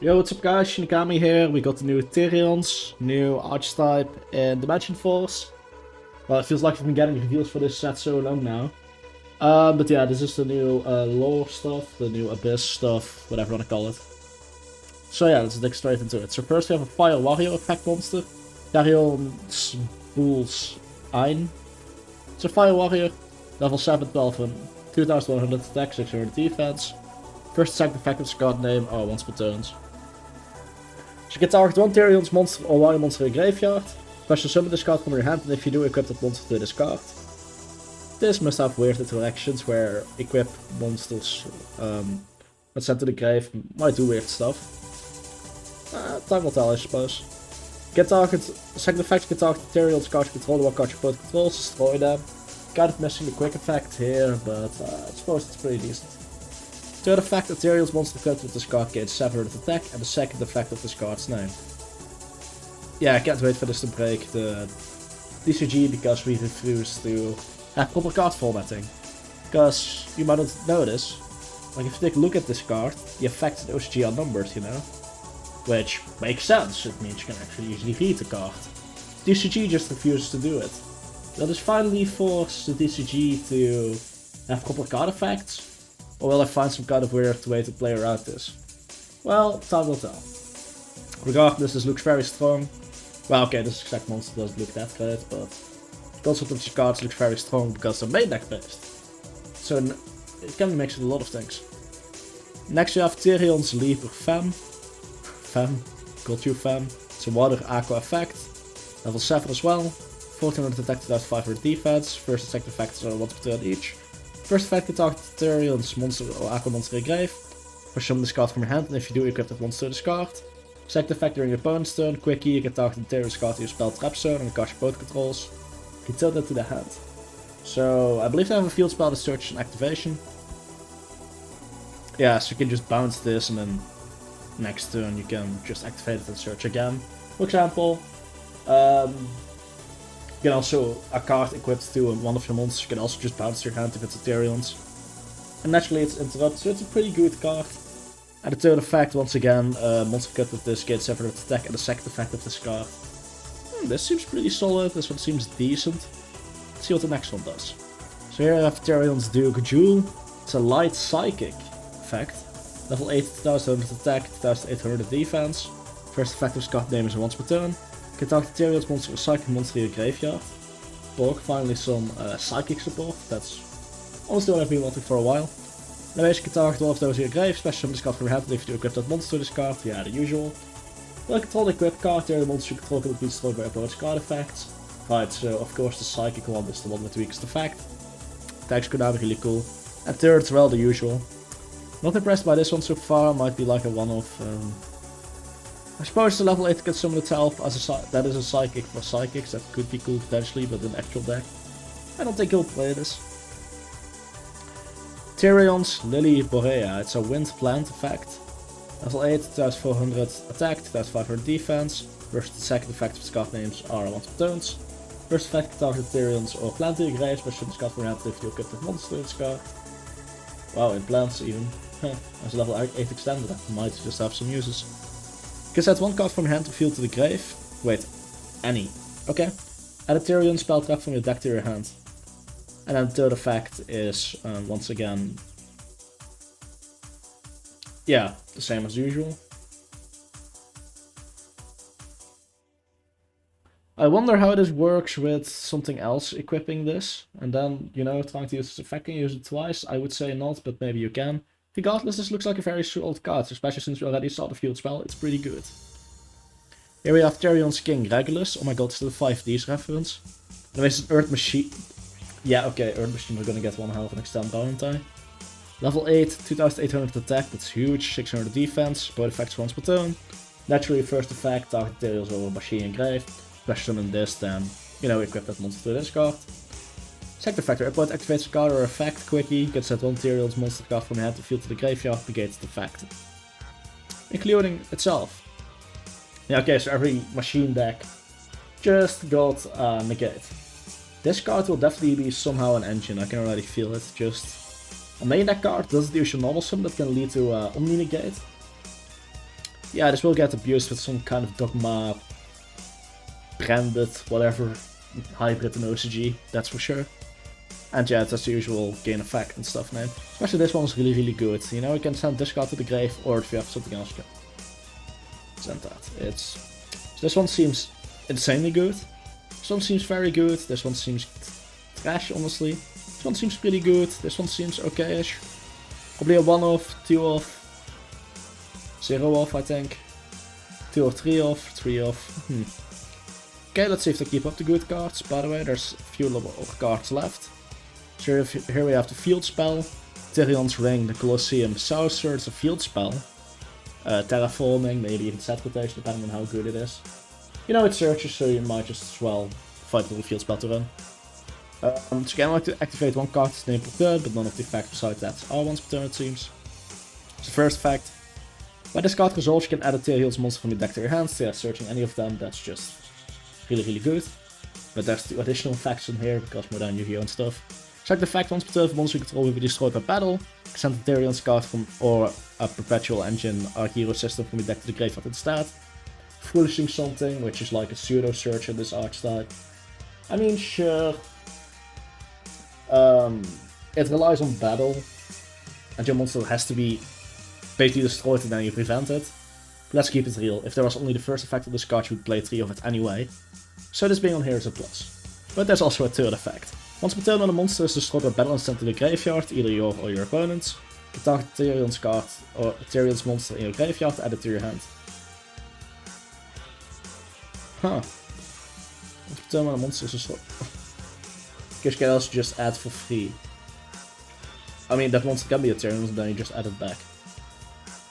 Yo, what's up guys, Shinigami here. We got the new Therions, new archetype, and Dimension Force. Well, it feels like we've been getting reviews for this set so long now. But yeah, this is the new lore stuff, the new Abyss stuff, whatever you want to call it. So yeah, let's dig straight into it. So first we have a Fire Warrior effect monster, Therions Bulls Ein. It's a Fire Warrior, level 7, 12, and 2100 attack, 600 defense. First attack effective card name are once per turns. So you can target one Therions monster or Warrior monster in your graveyard. Special summon this card from your hand, and if you do, equip that monster to this card. This must have weird interactions where equip monsters that sent to the grave might do weird stuff. Time will tell, I suppose. Get target, second effect, you can target Therions cards you control, what card your opponent controls, destroy them. Kind of missing the quick effect here, but I suppose it's pretty decent. Third effect, a Therions monster equipped with this card gains 700 attack, and the second effect of this card's name. Yeah, I can't wait for this to break the DCG because we refuse to have proper card formatting. Because you might not know this, like if you take a look at this card, the effects in OCG are numbered, you know? Which makes sense, it means you can actually easily read the card. DCG just refuses to do it. Will this finally force the DCG to have proper card effects? Or will I find some kind of weird way to play around this? Well, time will tell. Regardless, this looks very strong. Well, okay, this exact monster doesn't look that great, but the concept of these cards looks very strong because they're main deck based. So it can be mixed with a lot of things. Next we have Therions Leaper Femme. Got you Femme. It's a water aqua effect. Level 7 as well. 1400 attack, 2500 defense. First attack effects are once per turn each. First effect, you target Therions monster or aqua monster in grave. Push summon this card from your hand, and if you do, equip that monster to this card. Second effect during your opponent's turn, quickie, you can target the Therions card to your spell trap zone and cast your opponent controls. You can tilt that to the hand. So, I believe they have a field spell, the search and activation. Yeah, so you can just bounce this and then next turn you can just activate it and search again. For example, you can also, a card equipped to one of your monsters, you can also just bounce your hand if it's a Therions. And naturally it's interrupt, so it's a pretty good card. And the third effect, once again, monster equipped with this gains 700 attack, and the second effect of this card. This seems pretty solid, this one seems decent. Let's see what the next one does. So here I have Therions Duke Jewel. It's a light psychic effect. Level 8, 2100 attack, 2800 defense. First effect of this card name is once per turn. You can target Therions monster or psychic monster in your graveyard. Borg, finally some psychic support, that's honestly what I've been wanting for a while. Anyways, you can target all of those in your grave, special summon this card from your hand, and if you do equip that monster to this card, yeah, the usual. Will control the equip card, the monster you control can be destroyed by opponent's card effects. Right, so of course the psychic one is the one with the weakest effect. Attacks could be really cool. And third, well, the usual. Not impressed by this one so far, might be like a one-off. I suppose the level 8 can summon itself as that is a psychic for psychics, that could be cool potentially, but in actual deck, I don't think he'll play this. Therions Lily Borea, it's a wind plant effect. Level 8, 2400 attack, 2500 defense. First and second effect of its card names are once per turns. First effect, target Therions or plant in your grave, special this card from your hand if you equip that monster in this card. Wow, in plants even. As a level 8 extended, that might just have some uses. You can set one card from your hand to field to the grave. Wait, any. Okay. Add a Therion spell trap from your deck to your hand. And then the third effect is, once again, yeah, the same as usual. I wonder how this works with something else equipping this, and then, you know, trying to use this effect, can you use it twice? I would say not, but maybe you can. Regardless, this looks like a very solid card, especially since we already saw the field spell, it's pretty good. Here we have Therion's King Regulus. Oh my god, it's still a 5D's reference. Anyways, it's an Earth Machine. Yeah, okay, Earth Machine, we're gonna get one hell of an extend, aren't I? Level 8, 2800 attack, that's huge, 600 defense, both effects once per turn. Naturally, first effect, target Therions over Machine engraved. Special summon this, then, you know, equip that monster to this card. Second effect, your opponent activates a card or effect, quickie, you can set one Therions monster card from your hand to field to the graveyard, negates the effect. Including itself. Yeah, okay, so every machine deck just got negate. This card will definitely be somehow an engine, I can already feel it. Just a main deck card does the usual normal summon that can lead to Omni negate. yeah, this will get abused with some kind of Dogma branded whatever hybrid in OCG, that's for sure. And yeah, that's the usual gain effect and stuff now. Especially this one's really good. You know, you can send this card to the grave, or if you have something else, you can send that. So this one seems insanely good. This one seems very good. This one seems trash, honestly. This one seems pretty good. This one seems okay-ish. Probably a 1 off, 2 off, 0 off, I think. 2 or 3 off, 3 off. Okay, let's see if they keep up the good cards. By the way, there's a few little cards left. So here we have the field spell, Therions Ring, the Colosseum, Saucer, it's a field spell. Terraforming, maybe even set rotation, depending on how good it is. You know, it searches, so you might just as well fight a little field spell to run. So you can only activate 1 card name per turn, but none of the effects besides that are once per turn, it seems. So the first effect. When this card resolves, you can add a Therions monster from your deck to your hand. So yeah, searching any of them, that's just really good. But there's 2 additional effects in here, because more than Yu-Gi-Oh! And stuff. Check the fact once per turn, monster you control will be destroyed by battle. Send a Therions card from or a Perpetual Engine or Hero System from your deck to the graveyard instead. Foolishing something, which is like a pseudo search in this archetype. I mean, sure. It relies on battle, and your monster has to be basically destroyed and then you prevent it. But let's keep it real. If there was only the first effect of this card, you would play 3 of it anyway. So this being on here is a plus. But there's also a third effect. Once per turn when a monster is destroyed by battle and sent to the graveyard, either your or your opponent's, you can target a Therions card or a Therions monster in your graveyard, add it to your hand. Huh. Once per turn when a monster is destroyed. Because you can also just add for free. I mean, that monster can be a Therions and then you just add it back.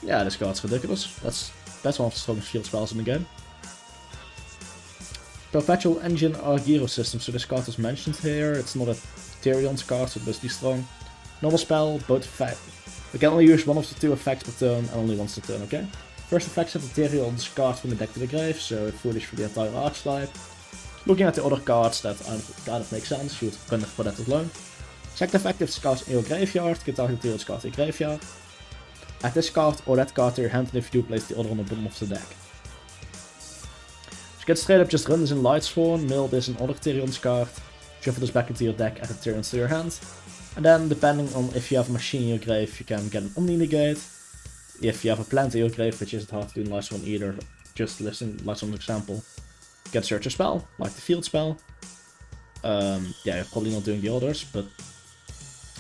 Yeah, this card's ridiculous. That's one of the strongest field spells in the game. Perpetual Engine or Hero System, so this card is mentioned here. It's not a Therions card, so it's basically strong. Normal spell, both effects. We can only use 1 of the 2 effects per turn and only once per turn, okay? First effect sends the Therions card from the deck to the grave, so it's foolish for the entire archetype. Looking at the other cards, that kind of makes sense, you would run it for that alone. Second effect, if this card in your graveyard, you can target the Therions card in your graveyard. Add this card or that card to your hand, and if you do, place the other on the bottom of the deck. You can straight up just run this in Lightsworn, mill this another Therions card, shuffle this back into your deck, add the Therions to your hand. And then, depending on if you have a machine in your grave, you can get an Omni Negate. If you have a plant in your grave, which isn't hard to do in Lightsworn either, just listen Lightsworn's example, you can search a spell, like the field spell. Yeah, you're probably not doing the others, but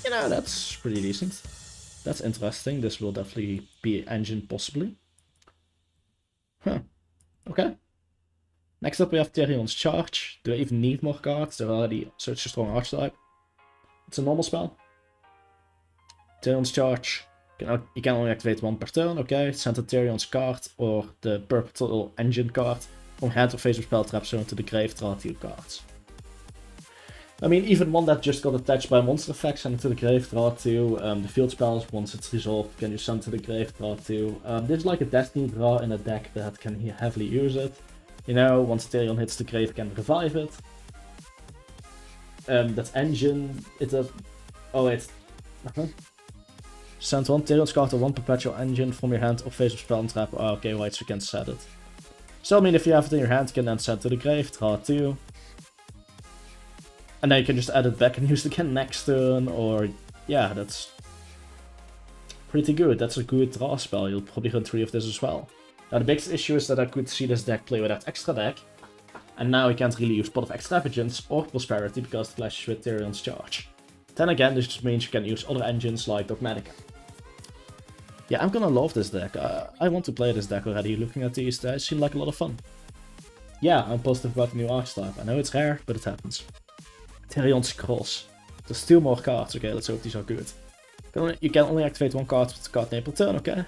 you know, that's pretty decent. That's interesting, this will definitely be an engine, possibly. Huh, okay. Next up we have Therions Charge. Do I even need more cards? They're already such a strong archetype. It's a normal spell. Therions Charge. You can only activate 1 per turn, okay. Send a Therions card or the Perpetual Engine card from hand or face of spell trap zone to the grave, draw 2 cards. I mean, even one that just got attached by monster effect, send it to the grave, draw 2. The field spells, once it's resolved, you can just send it to the grave, draw 2. This is like a Destiny draw in a deck that can heavily use it. You know, once Therion hits the grave, you can revive it. That's Engine, it does... Oh wait. Send 1 Therions card or 1 Perpetual Engine from your hand or face of spell and trap. Oh, okay, right, so you can set it. So I mean, if you have it in your hand, you can then send it to the grave, draw 2. And then you can just add it back and use it again next turn, or... Yeah, that's... pretty good, that's a good draw spell, you'll probably run 3 of this as well. Now the biggest issue is that I could see this deck play with that extra deck, and now I can't really use Pot of Extravagance or Prosperity because it clashes with Therions Charge. Then again, this just means you can use other engines like Dogmatica. Yeah, I'm gonna love this deck. I want to play this deck already. Looking at these, they seem like a lot of fun. Yeah, I'm positive about the new archetype. I know it's rare, but it happens. Therions Cross. There's 2 more cards. Okay, let's hope these are good. You can only activate 1 card with the card name per turn, okay?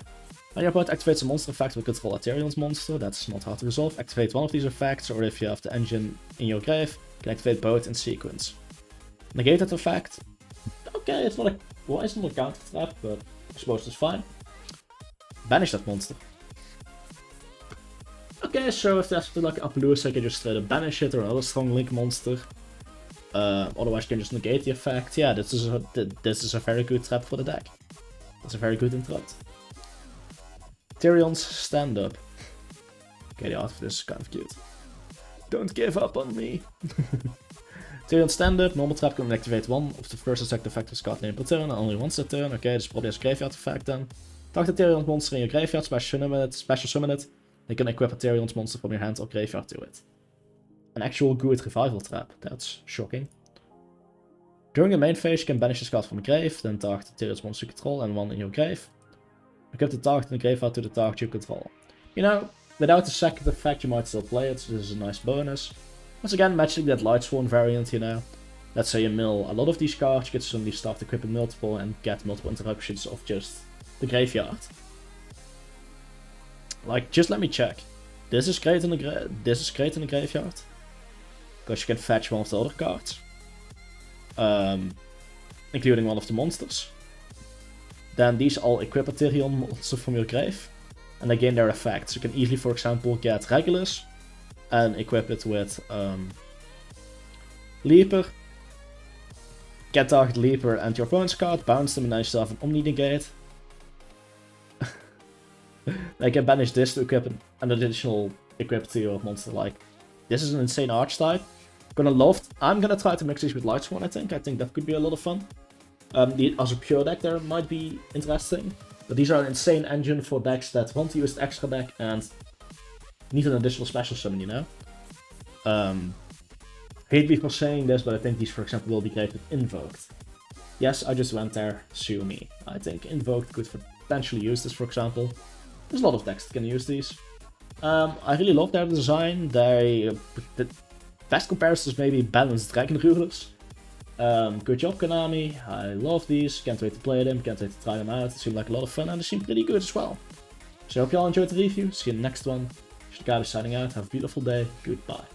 When your opponent activates a monster effect, will control a Therions monster. That's not hard to resolve. Activate 1 of these effects, or if you have the engine in your grave, you can activate both in sequence. Negate that effect. Okay, it's not a... Well, it's not a counter trap, but I suppose it's fine. Banish that monster. Okay, so if there's something like Appaloosa, I can just straight up banish it, or another strong link monster. Otherwise you can just negate the effect. Yeah, this is a very good trap for the deck. That's a very good interrupt. Therions stand up. Okay, the art for this is kind of cute. Don't give up on me. Therion stand up, normal trap can activate one of the first attack effects card name per turn and only once a turn. Okay, this is probably a graveyard effect then. Target a Therion monster in your graveyard, special summon it. You can equip a Therion monster from your hand or graveyard to it. An actual good revival trap, that's shocking. During the main phase, you can banish this card from your grave, then target the Therion monster you control and one in your grave. Equip the target in the graveyard to the target you control. You know, without the second effect, you might still play it, so this is a nice bonus. Once again, matching that Lightsworn variant, you know. Let's say you mill a lot of these cards, you can suddenly start equipping multiple and get multiple interruptions of just the graveyard. Like, just let me check. This is great in the graveyard, because you can fetch one of the other cards, including one of the monsters. Then these all equip a Therion monster from your grave, and they gain their effects. You can easily, for example, get Regulus and equip it with Leaper. Get target Leaper and your opponent's card, bounce them, and now you still have an Omni Negate. I can banish this to equip an additional equip to your monster. Like, this is an insane archetype. I'm gonna try to mix these with Lightsworn, I think. I think that could be a lot of fun. As a pure deck there might be interesting. But these are an insane engine for decks that want to use the extra deck and need an additional special summon, you know? Hate me for saying this, but I think these, for example, will be great with Invoked. Yes, I just went there, sue me. I think Invoked could potentially use this, for example. There's a lot of decks that can use these. I really love their design. The best comparison is maybe Balanced Dragon Rulers. Good job, Konami. I love these. Can't wait to play them. Can't wait to try them out. They seem like a lot of fun and they seem pretty good as well. So I hope you all enjoyed the review. See you in the next one. Shoutouts signing out. Have a beautiful day. Goodbye.